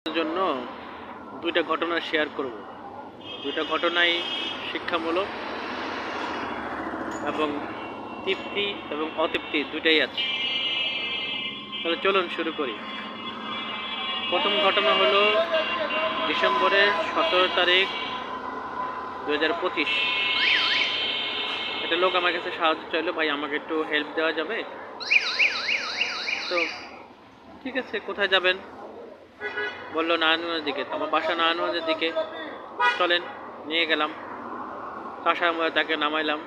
জন্য দুইটা ঘটনা শেয়ার করব। দুইটা ঘটনাই শিক্ষামূলক এবং তৃপ্তি এবং অতৃপ্তি দুইটাই আছে। তাহলে চলুন শুরু করি। প্রথম ঘটনা হলো ডিসেম্বরের 17 তারিখ 2025। একটা লোক আমার কাছে সাহায্য চাইলো, ভাই আমাকে একটু হেল্প দেওয়া যাবে? তো ঠিক আছে, কোথায় যাবেন? বললো নারায়ণগঞ্জের দিকে। তো আমার বাসা নারায়ণগঞ্জের দিকে, চলেন নিয়ে গেলাম। আসার মধ্যে তাকে নামাইলাম।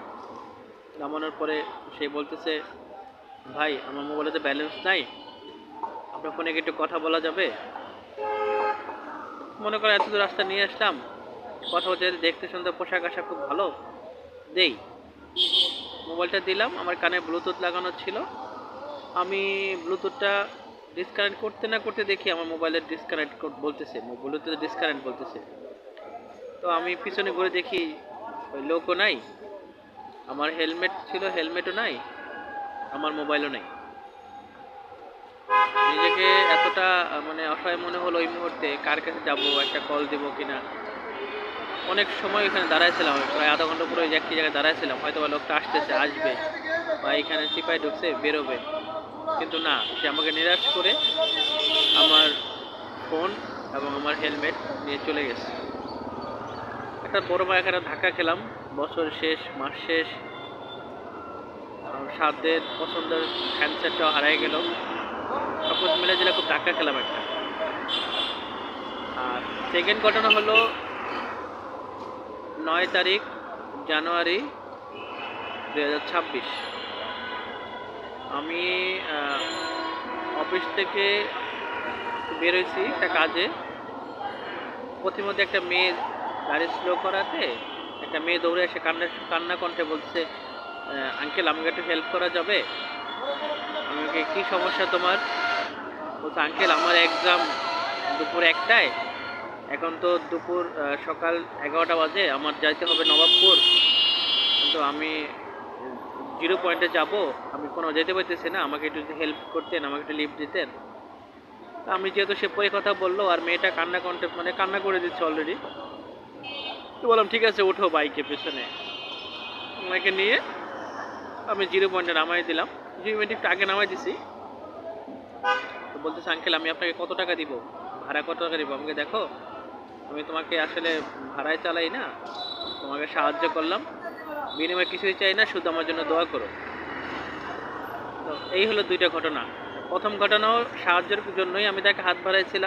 নামানোর পরে সে বলতেছে, ভাই আমার মোবাইলে তো ব্যালেন্স নাই, আপনার ফোনে কি একটু কথা বলা যাবে? মনে করে এত দূর রাস্তা নিয়ে আসলাম, কথা বলতে দেখতে শুনতে পোশাক আশাক খুব ভালো, দেই। মোবাইলটা দিলাম, আমার কানে ব্লুটুথ লাগানো ছিল। আমি ব্লুটুথটা ডিসকানেক্ট করতে না করতে দেখি আমার মোবাইলের ডিসকানেক্ট বলতেছে, ব্লুটুথ ডিসকানেক্ট বলতেছে। তো আমি পিছনে ঘুরে দেখি ওই লোকও নাই, আমার হেলমেট ছিল, হেলমেটও নাই, আমার মোবাইলও নাই। নিজেকে এতটা মানে অসহায় মনে হলো ওই মুহূর্তে, কার কাছে যাব, একটা কল দিব কিনা। অনেক সময় এখানে দাঁড়াইছিলাম, প্রায় আধা ঘন্টা পুরো একই জায়গায় দাঁড়াইছিলাম, হয়তো বা লোকটা আসতেছে, আসবে বা এখানে চিপায় ঢুকছে, বেরোবে। কিন্তু না, সে আমাকে নিরাশ করে আমার ফোন এবং আমার হেলমেট নিয়ে চলে গেছে। একটা বড় এখানে ধাক্কা খেলাম। বছর শেষ, মাস শেষ, সাধ্যের পছন্দের হ্যান্ডসেটটাও হারাই গেল। সব কিছু মিলে যেটা খুব ধাক্কা খেলাম একটা। আর সেকেন্ড ঘটনা হলো 9 তারিখ জানুয়ারি 2026। আমি অফিস থেকে বেরোইছি একটা কাজে। প্রতিমধ্যে একটা মেয়ে গাড়ি স্লো করাতে একটা মেয়ে দৌড়ে এসে কান্না কণ্ঠে বলছে, আঙ্কেল আমাকে একটু হেল্প করা যাবে? আমাকে কি সমস্যা তোমার? বলছে, আঙ্কেল আমার এক্সাম দুপুর 1টায়, এখন তো দুপুর সকাল 11টা বাজে, আমার যাইতে হবে নবাবপুর, কিন্তু আমি 0 পয়েন্টে যাব, আমি কোনো যেতে পারতেছি না, আমাকে একটু হেল্প করতেন, আমাকে একটু লিফট দিতেন। তো আমি যেহেতু সে পরে কথা বললো আর মেয়েটা কান্না কণ্ঠে মানে কান্না করে দিচ্ছে অলরেডি, তো বললাম ঠিক আছে ওঠো বাইকে পেছনে। ওনাকে নিয়ে আমি 0 পয়েন্টে নামাই দিলাম। 0 পয়েন্টে একটু আগে নামাই দিছি। তো বলতেছে, আঙ্কেল আমি আপনাকে কত টাকা দিব, ভাড়া কত টাকা দিব? আমাকে দেখো, আমি তোমাকে আসলে ভাড়ায় চালাই না, তোমাকে সাহায্য করলাম, বিনিময়ে কিছুই চাই না, শুধু আমার জন্য দোয়া করো। তো এই হলো দুইটা ঘটনা। প্রথম ঘটনাও সাহায্যের জন্যই আমি তাকে হাত বাড়াইছিলাম।